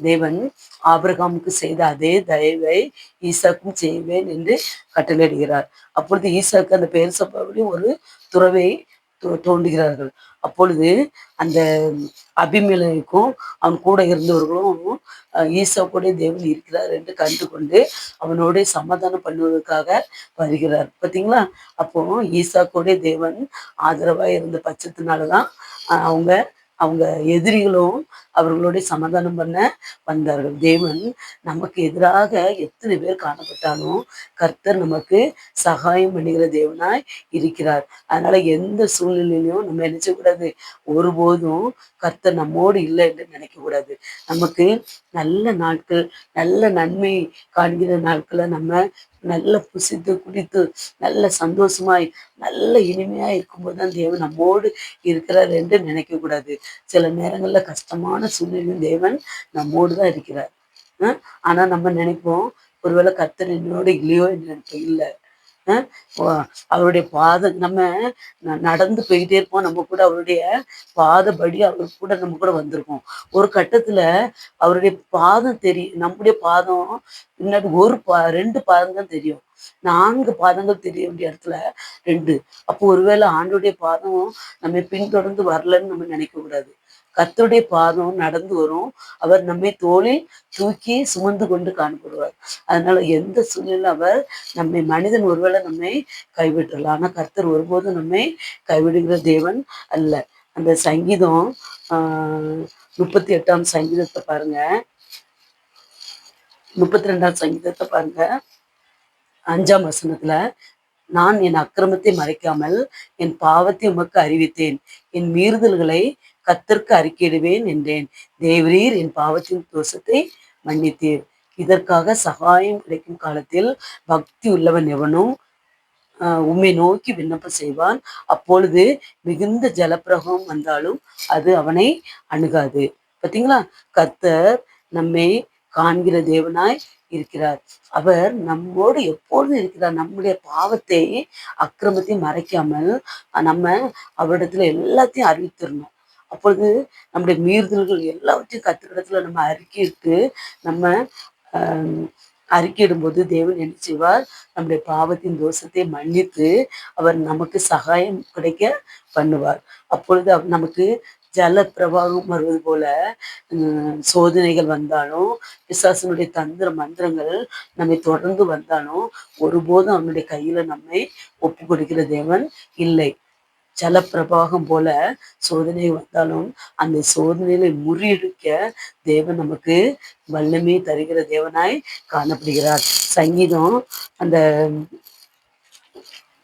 தேவன் ஆபிரகாமுக்கு செய்த அதே தயவை ஈசாக்கும் செய்வேன் என்று கட்டளையிடுகிறார். அப்பொழுது ஈசாக்கு அந்த பெயர் சபாவிலே ஒரு துறவை தோண்டுகிறார்கள். அப்பொழுது அந்த அபிமெலேக்கும் அவன் கூட இருந்தவர்களும் ஈசா கூட தேவன் இருக்கிறார் என்று கண்டு கொண்டு அவனோட சமாதானம் பண்ணுவதற்காக வருகிறார். பார்த்தீங்களா? அப்போ ஈசா கூட தேவன் ஆதரவாக இருந்த பட்சத்தினாலதான் அவங்க அவங்க எதிரிகளும் அவர்களோட சமாதானம் பண்ண வந்தார்கள். தேவன் நமக்கு எதிராக எத்தனை பேர் காணப்பட்டாலும் கர்த்தர் நமக்கு சகாயம் பண்ணுகிற தேவனாய் இருக்கிறார். அதனால எந்த சூழ்நிலையிலையும் நம்ம நினைச்ச கூடாது, ஒருபோதும் கர்த்தர் நம்மோடு இல்லை என்று நினைக்க கூடாது. நமக்கு நல்ல நாட்கள், நல்ல நன்மை காண்கிற நாட்களை நம்ம நல்ல புசித்து குடித்து நல்ல சந்தோஷமாய் நல்ல இனிமையா இருக்கும்போது தான் தேவன் நம்மோடு இருக்கிறார் என்று நினைக்க கூடாது. சில நேரங்கள்ல கஷ்டமான சூழ்நிலையும் தேவன் நம்மோடு தான் இருக்கிறார். ஆனா நம்ம நினைப்போம், ஒருவேளை கர்த்தர் என்னோட இல்லையோ என்று நினைப்போம். இல்லை, அவருடைய பாதம் நம்ம நடந்து போயிட்டே இருப்போம். நம்ம கூட அவருடைய பாதப்படி அவர் கூட நம்ம கூட வந்திருக்கோம். ஒரு கட்டத்துல அவருடைய பாதம் தெரியும், நம்முடைய பாதம் பின்னாடி ரெண்டு பாதம் தான் தெரியும். 4 பாதங்கள் தெரிய வேண்டிய இடத்துல 2. அப்போ ஒருவேளை ஆண்டுடைய பாதம் நம்ம பின்தொடர்ந்து வரலன்னு நம்ம நினைக்க கூடாது. கர்த்தருடைய பாதம் நடந்து வரும். அவர் நம்மை தோளில் தூக்கி சுமந்து கொண்டு காணப்படுவார். அதனால எந்த சூழ்நிலை அவர் மனிதன் ஒருவேளை நம்மை கைவிட்டுறலாம், ஆனா கர்த்தர் ஒருபோதும் நம்மை கைவிடுகிற தேவன் அல்ல. அந்த சங்கீதம் 38ஆம் சங்கீதத்தை பாருங்க, 32ஆம் சங்கீதத்தை பாருங்க, 5ஆம் வசனத்துல, நான் என் அக்கிரமத்தை மறைக்காமல் என் பாவத்தை உமக்கு அறிவித்தேன், என் மீறுதல்களை கர்த்தருக்கு அறிக்கையிடுவேன் என்றேன். தேவரீர் என் பாவத்தின் தோஷத்தை மன்னித்தீர். இதற்காக சகாயம் கிடைக்கும் காலத்தில் பக்தி உள்ளவன் எவனும் உம்மை நோக்கி விண்ணப்பம் செய்வான். அப்பொழுது மிகுந்த ஜலப்பிரகம் வந்தாலும் அது அவனை அணுகாது. பார்த்தீங்களா? கர்த்தர் நம்மை காண்கிற தேவனாய் இருக்கிறார். அவர் நம்மோடு எப்பொழுதும் இருக்கிறார். நம்முடைய பாவத்தை அக்கிரமத்தை மறைக்காமல் நம்ம அவரிடத்துல எல்லாத்தையும் அறிவித்திடணும். அப்பொழுது நம்முடைய மீறுதல்கள் எல்லாவற்றையும் கர்த்தரிடத்துல நம்ம அறிக்கையிட்டு நம்ம அறிக்கையிடும்போது தேவன் என்ன செய்வார்? நம்முடைய பாவத்தின் தோஷத்தை மன்னித்து அவர் நமக்கு சகாயம் கிடைக்க பண்ணுவார். அப்பொழுது நமக்கு ஜல பிரவாகம் வருவது போல சோதனைகள் வந்தாலும் பிசாசனுடைய தந்திர மந்திரங்கள் நம்மை தொடர்ந்து வந்தாலும் ஒருபோதும் அவனுடைய கையில நம்மை ஒப்பு கொடுக்கிற தேவன் இல்லை. ஜலப்பிரபாகம் போல சோதனை வந்தாலும் அந்த சோதனையில முறியடிக்க தேவன் நமக்கு வல்லமை தருகிற தேவனாய் காணப்படுகிறார். சங்கீதம் அந்த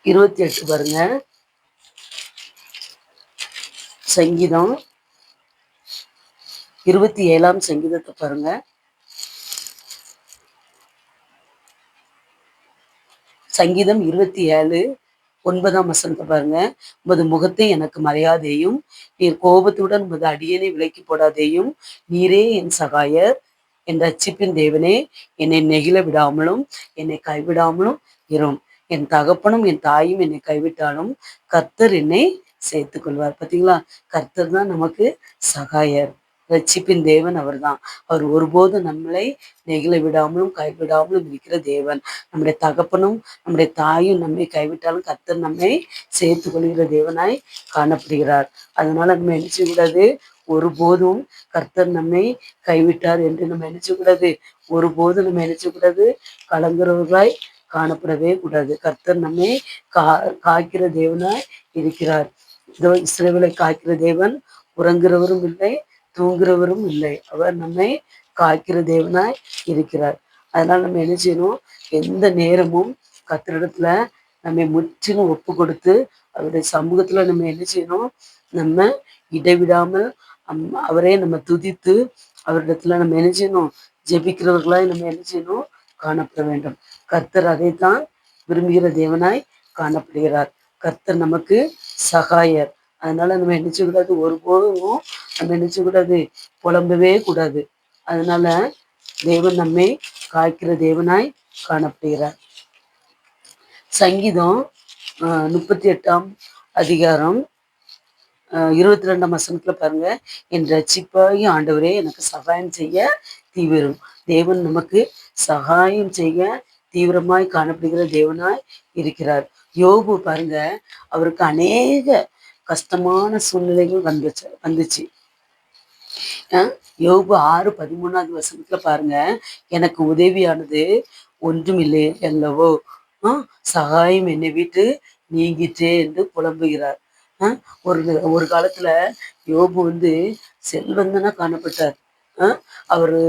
28 பாருங்க, சங்கீதம் 27ஆம் சங்கீதத்தை பாருங்க, சங்கீதம் 27:9ஆம் வசனத்தை பாருங்க. உமது முகத்தை எனக்கு மறையாதேயும், நீர் கோபத்துடன் உமது அடியனை விலக்கி போடாதேயும், நீரே என் சகாயர், என் ரட்சிப்பின் தேவனே, என்னை நெகிழ விடாமலும் என்னை கைவிடாமலும் இரும். என் தகப்பனும் என் தாயும் என்னை கைவிட்டாலும் கர்த்தர் என்னை சேர்த்துக் கொள்வார். பார்த்தீங்களா? கர்த்தர் தான் நமக்கு சகாயர், ரட்சிப்பின் தேவன் அவர் தான். அவர் ஒருபோதும் நம்மளை நெகிழ விடாமலும் கைவிடாமலும் இருக்கிற தேவன். நம்முடைய தகப்பனும் நம்முடைய தாயும் நம்மை கைவிட்டாலும் கர்த்தர் நம்மை சேர்த்து கொள்கிற தேவனாய் காணப்படுகிறார். அதனால நம்ம என்ன செய்யக்கூடாது? ஒருபோதும் கர்த்தர் நம்மை கைவிட்டார் என்று நம்ம நினைச்சக்கூடாது. ஒருபோதும் நம்ம நினைச்சக்கூடாது கலங்குறவர்களாய் காணப்படவே கூடாது. கர்த்தர் நம்மை காக்கிற தேவனாய் இருக்கிறார். இதோ இஸ்ரவேலை காக்கிற தேவன் உறங்குறவரும் இல்லை, தூங்குறவரும் இல்லை. அவர் நம்மை காக்கிற தேவனாய் இருக்கிறார். அதனால நம்ம என்ன செய்யணும்? எந்த நேரமும் கர்த்தரிடத்துல நம்ம முற்றிலும் ஒப்பு கொடுத்து அவருடைய சமூகத்துல நம்ம என்ன செய்யணும்? நம்ம இடைவிடாமல் அவரே நம்ம துதித்து அவரிடத்துல நம்ம என்ன செய்யணும்? ஜெபிக்கிறவர்களாய் நம்ம என்ன செய்யணும்? காணப்பட வேண்டும். கர்த்தர் அதைத்தான் விரும்புகிற தேவனாய் காணப்படுகிறார். கர்த்தர் நமக்கு சகாயர். அதனால நம்ம நினைச்சக்கூடாது, ஒருபோதும் நம்ம நினைச்சக்கூடாது, புலம்பவே கூடாது. அதனால தேவன் நம்மை காய்க்கிற தேவனாய் காணப்படுகிறார். சங்கீதம் 38ஆம் அதிகாரம் 22ஆம் வசனத்துல பாருங்க, என் ரட்சிப்பாகிய ஆண்டவரே எனக்கு சகாயம் செய்ய தீவிரம். தேவன் நமக்கு சகாயம் செய்ய தீவிரமாய் காணப்படுகிற தேவனாய் இருக்கிறார். யோபு பாருங்க, அவருக்கு அநேக கஷ்டமான சூழ்நிலைகள் வந்துச்சு. யோபு 6:13ஆவது வசனத்துல பாருங்க, எனக்கு உதவியானது ஒன்றும் இல்லை அல்லவோ, சகாயம் என்னை விட்டு நீங்கிற்றே என்று புலம்புகிறார். ஒரு ஒரு காலத்துல யோபு செல்வந்தனா காணப்பட்டார். அவரு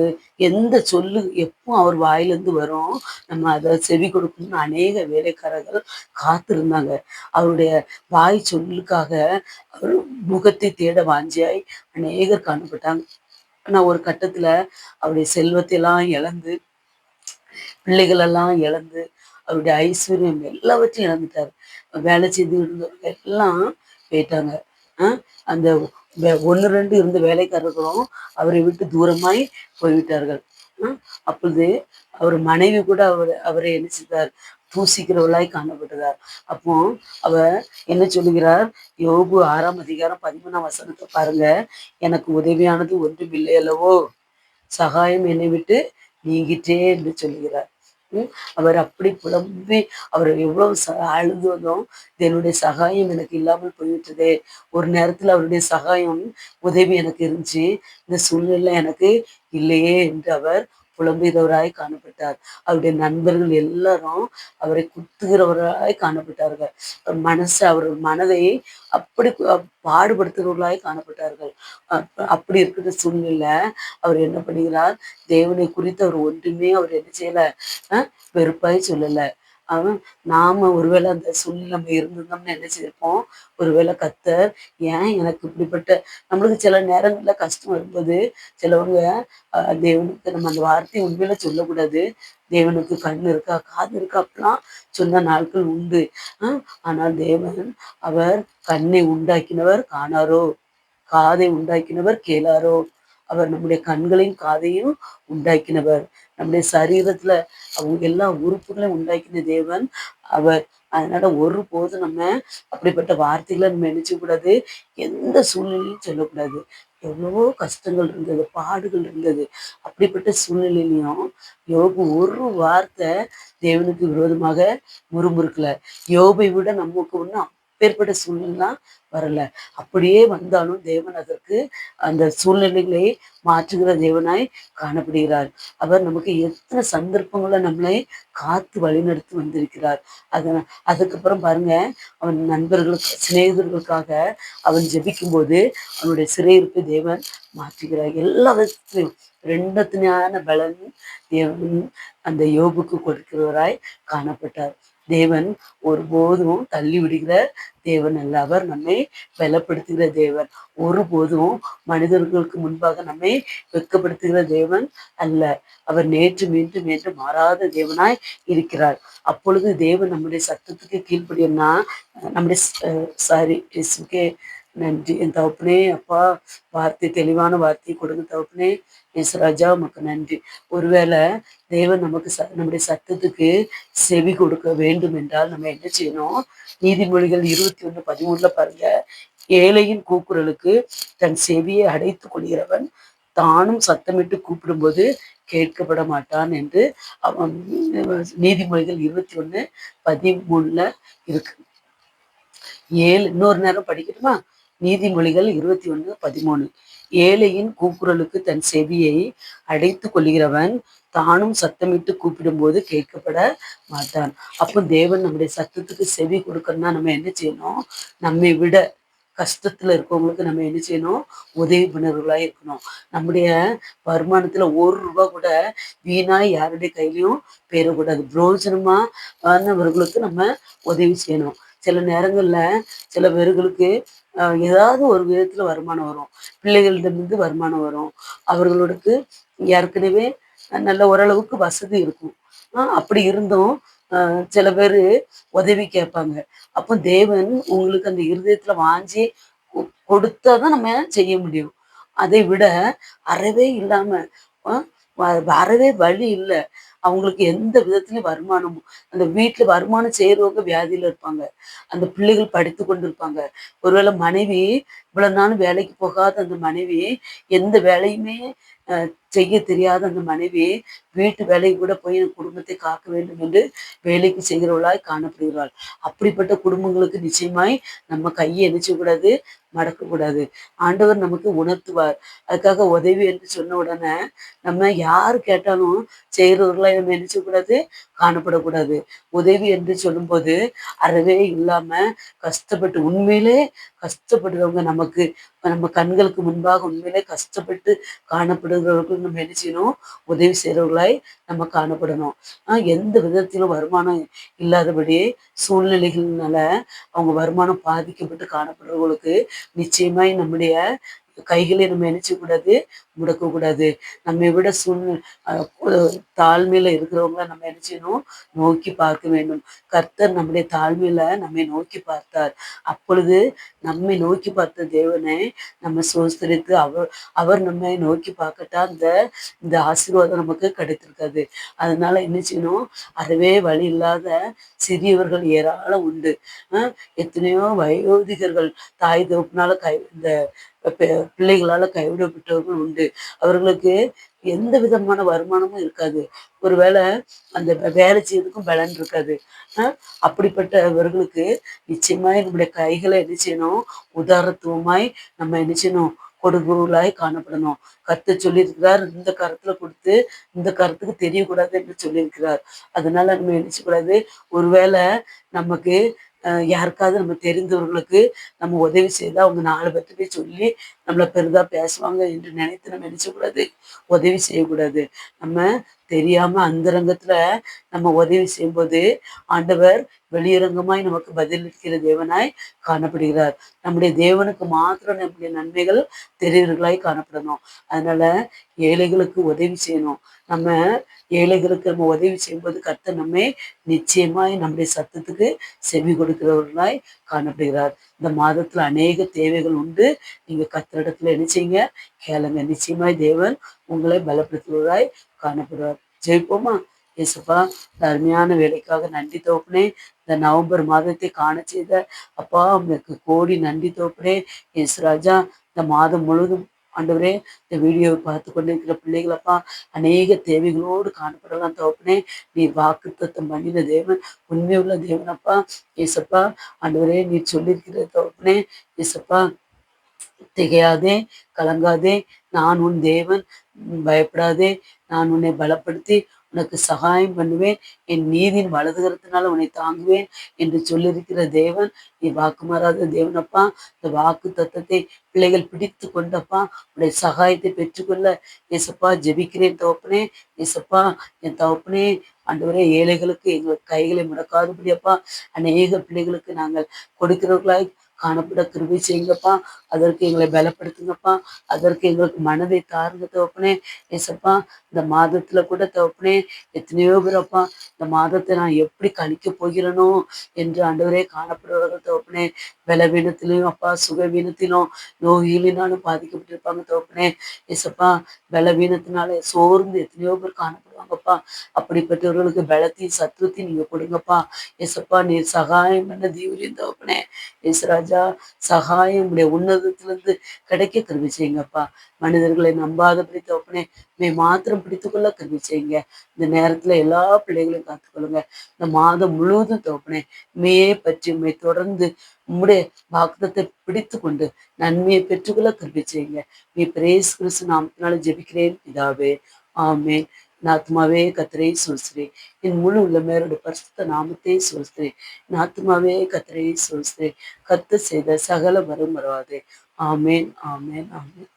எந்த சொல்லு எப்போ அவர் வாயிலிருந்து வரும், நம்ம அதை செவி கொடுக்கணும்னு அநேக வேலைக்காரர்கள் காத்திருந்தாங்க. அவருடைய வாய் சொல்லுக்காக அவர் முகத்தை தேட வாஞ்சியாய் அநேகர் காணப்பட்டாங்க. ஆனா ஒரு கட்டத்துல அவருடைய செல்வத்தை எல்லாம் இழந்து, பிள்ளைகள் எல்லாம் இழந்து, அவருடைய ஐஸ்வர்யம் எல்லாவற்றையும் இழந்துட்டாரு. வேலை செய்து இருந்தவங்க எல்லாம் போயிட்டாங்க. அந்த 1-2 இருந்த வேலைக்காரர்களும் அவரை விட்டு தூரமாய் போய்விட்டார்கள். அப்பொழுது அவர் மனைவி கூட அவரை என்ன செய்தார், தூசிக்கிறவளாய் காணப்பட்டதார். அப்போ அவர் என்ன சொல்லுகிறார், யோபு 6ஆம் அதிகாரம் 13ஆம் வசனத்தை பாருங்க, எனக்கு உதவியானது ஒன்றுமில்லை அல்லவோ, சகாயம் என்னை விட்டு நீங்கிட்டே என்று சொல்லுகிறார். அவர் அப்படி புலம்பி அவர் எவ்வளவு அழுது வந்தோம், என்னுடைய சகாயம் எனக்கு இல்லாமல் போய்விட்டதே. ஒரு நேரத்துல அவருடைய சகாயம் உதவி எனக்கு இருந்துச்சு, இந்த சூழ்நிலை எனக்கு இல்லையே என்று அவர் புலம்புகிறவராய் காணப்பட்டார். அவருடைய நண்பர்கள் எல்லாரும் அவரை குத்துகிறவராய் காணப்பட்டார்கள். அவர் மனதை அப்படி பாடுபடுத்துகிறவர்களாய் காணப்பட்டார்கள். அப்படி இருக்கிற சூழ்நிலை அவர் என்ன பண்ணுகிறார், தேவனை குறித்து அவர் ஒன்றுமே அவர் என்ன செய்யல, வெறுப்பாய் சொல்லல. அவன் நாம ஒருவேளை அந்த சூழ்நிலை நம்ம இருந்திருந்தோம்னு என்ன செய்யிருப்போம், ஒருவேளை கர்த்தர் ஏன் எனக்கு இப்படிப்பட்ட, நம்மளுக்கு சில நேரங்கள்ல கஷ்டம் வரும்போது சிலவங்க தேவனுக்கு நம்ம அந்த வார்த்தையை உண்மையில சொல்லக்கூடாது. தேவனுக்கு கண் இருக்கா காது இருக்கா அப்படிலாம் சொன்ன நாட்கள் உண்டு. ஆனால் தேவன் அவர் கண்ணை உண்டாக்கினவர் காணாரோ, காதை உண்டாக்கினவர் கேளாரோ. அவர் நம்முடைய கண்களையும் காதையும் உண்டாக்கினவர். நம்முடைய சரீரத்துல அவங்க எல்லா உறுப்புகளையும் உண்டாக்கின தேவன் அவர். அதனால ஒருபோதும் நம்ம அப்படிப்பட்ட வார்த்தைகளை நம்ம நினைச்ச கூடாது, எந்த சூழ்நிலையும் சொல்லக்கூடாது. எவ்வளவோ கஷ்டங்கள் இருந்தது, பாடுகள் இருந்தது. அப்படிப்பட்ட சூழ்நிலையிலையும் யோபு ஒரு வார்த்தை தேவனுக்கு விரோதமாக முறுமுறுக்கல. யோபை விட நமக்கு ஒன்றும் அப்பேற்பட்ட சூழ்நிலாம் வரல. அப்படியே வந்தாலும் தேவன் அதற்கு அந்த சூழ்நிலைகளை மாற்றுகிற தேவனாய் காணப்படுகிறார். அவர் நமக்கு எத்தனை சந்தர்ப்பங்களை நம்மளை காத்து வழிநடத்தி வந்திருக்கிறார். அதுக்கப்புறம் பாருங்க, அவன் நண்பர்களுக்கு சிநேகிதர்களுக்காக அவன் ஜெபிக்கும் போது அவனுடைய சிறையிருப்பை தேவன் மாற்றுகிறார். எல்லா விதத்திலையும் ரெண்டத்தினான பலன் தேவன் அந்த யோபுக்கு கொடுக்கிறவராய் காணப்பட்டார். தேவன் ஒருபோதும் தள்ளி விடுகிற தேவன் அல்ல, அவர் நம்மை பலப்படுத்துகிற தேவன். ஒருபோதும் மனிதர்களுக்கு முன்பாக நம்மை வெட்கப்படுத்துகிற தேவன் அல்ல. அவர் நேற்று மீண்டும் என்று மாறாத தேவனாய் இருக்கிறார். அப்பொழுது தேவன் நம்முடைய சத்தத்துக்கு கீழ்ப்படியன்னா, நம்முடைய இயேசுக்கே நன்றி என் தகப்பனே. அப்பா, வார்த்தை தெளிவான வார்த்தையை கொடுங்க தகப்பனே. ராஜா உமக்கு நன்றி. ஒருவேளை தேவன் நமக்கு நம்முடைய சத்தத்துக்கு செவி கொடுக்க வேண்டும் என்றால் நம்ம என்ன செய்யணும், நீதிமொழிகள் 21:13 பாருங்க, ஏழையின் கூக்குரலுக்கு தன் செவியை அடைத்து கொள்கிறவன் தானும் சத்தமிட்டு கூப்பிடும்போது கேட்கப்பட மாட்டான் என்று அவன் நீதிமொழிகள் 21:13 இருக்கு. இன்னொரு நேரம் படிக்கட்டுமா? நீதிமொழிகள் 21:13, ஏழையின் கூக்குரலுக்கு தன் செவியை அடைத்து கொள்கிறவன் தானும் சத்தமிட்டு கூப்பிடும்போது கேட்கப்பட மாட்டான். அப்போ தேவன் நம்முடைய சத்தத்துக்கு செவி கொடுக்கணும்னா நம்ம என்ன செய்யணும், நம்மை விட கஷ்டத்துல இருக்கவங்களுக்கு நம்ம என்ன செய்யணும், உதவி பண்ணவர்களாக இருக்கணும். நம்முடைய வருமானத்துல ₹1 கூட வீணாய் யாருடைய கையிலையும் பெறக்கூடாது. பிரயோஜனமானவர்களுக்கு நம்ம உதவி செய்யணும். சில நேரங்கள்ல சில பேர்களுக்கு ஏதாவது ஒரு விதத்துல வருமானம் வரும், பிள்ளைகளிடமிருந்து வருமானம் வரும், அவர்களுக்கு ஏற்கனவே நல்ல ஓரளவுக்கு வசதி இருக்கும். அப்படி இருந்தும் சில பேர் உதவி கேட்பாங்க. அப்போ தேவன் உங்களுக்கு அந்த இருதயத்துல வாஞ்சி கொடுத்தாதான் நம்ம செய்ய முடியும். அதை விட அறவே இல்லாம வரவே வழி இல்லை. அவங்களுக்கு எந்த விதத்துலயும் வருமானமும், அந்த வீட்டுல வருமானம் செய்யறவங்க வியாதியில இருப்பாங்க. அந்த பிள்ளைகள் படித்து கொண்டிருப்பாங்க. ஒருவேளை மனைவி இவ்வளவு நாளும் வேலைக்கு போகாத அந்த மனைவி, எந்த வேலையுமே செய்ய தெரியாத அந்த மனைவி, வீட்டு வேலைக்கு கூட போய் என் குடும்பத்தை காக்க வேண்டும் என்று வேலைக்கு செய்கிறவளாய் காணப்படுகிறாள். அப்படிப்பட்ட குடும்பங்களுக்கு நிச்சயமாய் நம்ம கையை என்ன செய்யக்கூடாது, மடக்கக்கூடாது. ஆண்டவர் நமக்கு உணர்த்துவார். அதுக்காக உதவி என்று சொன்ன உடனே நம்ம யார் கேட்டாலும் செய்கிறவர்களா நம்ம என்ன செய்யக்கூடாது, காணப்படக்கூடாது. உதவி என்று சொல்லும்போது அறவே இல்லாம கஷ்டப்பட்டு உண்மையிலே கஷ்டப்படுறவங்க நமக்கு நம்ம கண்களுக்கு முன்பாக உண்மையிலே கஷ்டப்பட்டு காணப்படுகிறவர்களுக்கு நம்ம என்ன செய்யணும், உதவி செய்கிறவர்களாய் நம்ம காணப்படணும். எந்த விதத்திலும் வருமானம் இல்லாதபடி சூழ்நிலைகள்னால அவங்க வருமானம் பாதிக்கப்பட்டு காணப்படுறவங்களுக்கு நிச்சயமாய் நம்முடைய கைகளை நம்ம என்ன செய்யக்கூடாது, முடக்கக்கூடாது. நம்மை விட தாழ்மையில இருக்கிறவங்கள நம்ம என்ன செய்யணும், நோக்கி பார்க்க வேண்டும். கர்த்தர் நம்முடைய தாழ்மையில நம்மை நோக்கி பார்த்தார். அப்பொழுது நம்மை நோக்கி பார்த்த தேவனை நம்ம சோஸ்தரித்து அவர் அவர் நம்மை நோக்கி பார்க்கட்டா இந்த ஆசீர்வாதம் நமக்கு கிடைத்திருக்காது. அதனால என்ன செய்யணும், அதுவே வழி இல்லாத சிறியவர்கள் ஏராளம் உண்டு. எத்தனையோ வயோதிகர்கள் தாய் தகப்பனால இந்த பிள்ளைகளால கைவிடப்பட்டவர்கள் உண்டு. அவர்களுக்கு எந்த விதமான வருமானமும் இருக்காது. ஒருவேளை அந்த வேலை செய்யறதுக்கும் பலன் இருக்காது. அப்படிப்பட்டவர்களுக்கு நிச்சயமாய் நம்முடைய கைகளை என்ன செய்யணும், உதாரத்துவமாய் நம்ம என்ன செய்யணும், கொடுங்கோலாய் காணப்படணும். கர்த்தர் சொல்லியிருக்கிறார், இந்த கருத்துல கொடுத்து இந்த கருத்துக்கு தெரியக்கூடாது என்று சொல்லியிருக்கிறார். அதனால நம்ம என்ன செய்யக்கூடாது, ஒருவேளை நமக்கு யாருக்காவது நம்ம தெரிந்தவர்களுக்கு நம்ம உதவி செய்தா அவங்க 4 பேர்த்து போய் சொல்லி நம்மளை பெரிதா பேசுவாங்க என்று நினைத்து நம்ம என்ன செய்யக்கூடாது, உதவி செய்யக்கூடாது. நம்ம தெரியாம அந்தரங்கத்துல நம்ம உதவி செய்யும்போது ஆண்டவர் வெளியரங்கமாய் நமக்கு பதிலளிக்கிற தேவனாய் காணப்படுகிறார். நம்முடைய தேவனுக்கு மாத்திரம் நம்முடைய நன்மைகள் தெரிவர்களாய் காணப்படணும். அதனால ஏழைகளுக்கு உதவி செய்யணும். நம்ம ஏழைகளுக்கு நம்ம உதவி செய்யும்போது கர்த்தர் நம்மை நிச்சயமாய் நம்முடைய சத்தத்துக்கு செவி கொடுக்கிறவர்களாய் காணப்படுகிறார். இந்த மாதத்துல அநேக தேவைகள் உண்டு. நீங்க கர்த்தரிடத்துல என்ன செய்யுங்க, கேளுங்க. நிச்சயமாய் தேவன் உங்களை பலப்படுத்துவதாய் காணப்படுவார். ஜெயிப்போமா? இயேசுப்பா, இந்த அருமையான வேலைக்காக நன்றி தகப்பனே. இந்த நவம்பர் மாதத்தை காண செய்த அப்பா உங்களுக்கு கோடி நன்றி தகப்பனே. இயேசு ராஜா, இந்த மாதம் முழுவதும் ஆண்டவரே இந்த வீடியோவை பார்த்து கொண்டிருக்கிற பிள்ளைகளப்பா அநேக தேவைகளோடு காணப்படலாம் தகப்பனே. நீ வாக்குத்தத்தம் பண்ணின தேவன், உண்மையுள்ள தேவனப்பா. இயேசப்பா ஆண்டவரே, நீ சொல்லியிருக்கிற தகப்பனே. இயேசப்பா, திகையாதே, கலங்காதே, நான் உன் தேவன், பயப்படாதே, நான் உன்னை பலப்படுத்தி உனக்கு சகாயம் பண்ணுவேன், என் நீதியின் வலதுகரத்தினால உன்னை தாங்குவேன் என்று சொல்லியிருக்கிற தேவன், நீ வாக்கு மாறாத தேவனப்பா. இந்த வாக்கு தத்தத்தை பிள்ளைகள் பிடித்து கொண்டப்பா உடைய சகாயத்தை பெற்றுக்கொள்ள ஏசப்பா ஜெபிக்கிறேன் தகப்பனே. ஏசப்பா, என் தகப்பனே ஆண்டவரே, ஏழைகளுக்கு எங்கள் கைகளை முடக்காதபடியப்பா அநேக பிள்ளைகளுக்கு நாங்கள் கொடுக்கிறவர்களாய் காணப்பட கிருபை செய்யுங்கப்பா. அதற்கு எங்களை பலப்படுத்துங்கப்பா. அதற்கு எங்களுக்கு மனதை தாருங்க தகப்பனே. ஏசப்பா, இந்த மாதத்துல கூட தகப்பனே எத்தனையோ பேரப்பா இந்த மாதத்தை நான் எப்படி கழிக்க போகிறேனோ என்று ஆண்டவரே காணப்படுவார்கள் தகப்பனே. பலவீனத்திலும் அப்பா, சுகவீனத்திலும் நோயினாலும் பாதிக்கப்பட்டிருப்பாங்க தகப்பனே. ஏசப்பா, பலவீனத்தினால சோர்ந்து எத்தனையோ பேர் காணப்படுவாங்கப்பா. அப்படிப்பட்டவர்களுக்கு பலத்தையும் சத்துவத்தையும் நீங்க கொடுங்கப்பா. ஏசப்பா, நீர் சகாயம் பண்ண தீவிரம் தகப்பனே. இயேசுராஜா, சகாயம் உடைய உன்னதத்திலிருந்து கிடைக்க கருவி செய்யுங்கப்பா. மனிதர்களை நம்பாதபடி தகப்பனே மாத்திரம் பிடித்துக்கொள்ள கருவி செய்யுங்க. இந்த நேரத்துல எல்லா பிள்ளைகளையும் காத்துக்கொள்ளுங்க. இந்த மாதம் முழுவதும் தகப்பனே மையே பற்றி உண்மை தொடர்ந்து உம்முடைய வாக்குத்தத்தை பிடித்து கொண்டு நன்மையை பெற்றுக்கொள்ள கருவி செய்யுங்க. நீ பிரேஸ் கிறிஸ்து நாமத்தினால ஜெபிக்கிறேன் பிதாவே, ஆமென். ஆத்மாவே கத்தரை சோஸ்திரே, என் முழு உள்ளமையோட பரிசுத்த நாமத்தை சோஸ்திரே. ஆத்மாவே கத்தரை சோஸ்திரே, கத்த செய்த சகல வரும் வராதே. ஆமேன், ஆமேன், ஆமேன்.